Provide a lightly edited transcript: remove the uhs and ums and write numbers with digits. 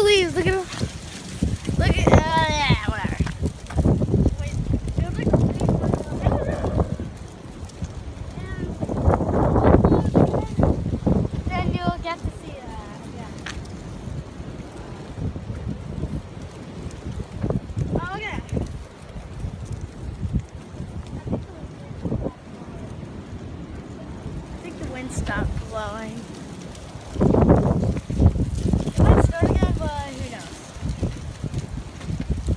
leaves. Look at them. Look at yeah, whatever. Wait, feels like the leaves and then you'll get to see that. Yeah. Oh, look at that. I think the wind stopped blowing.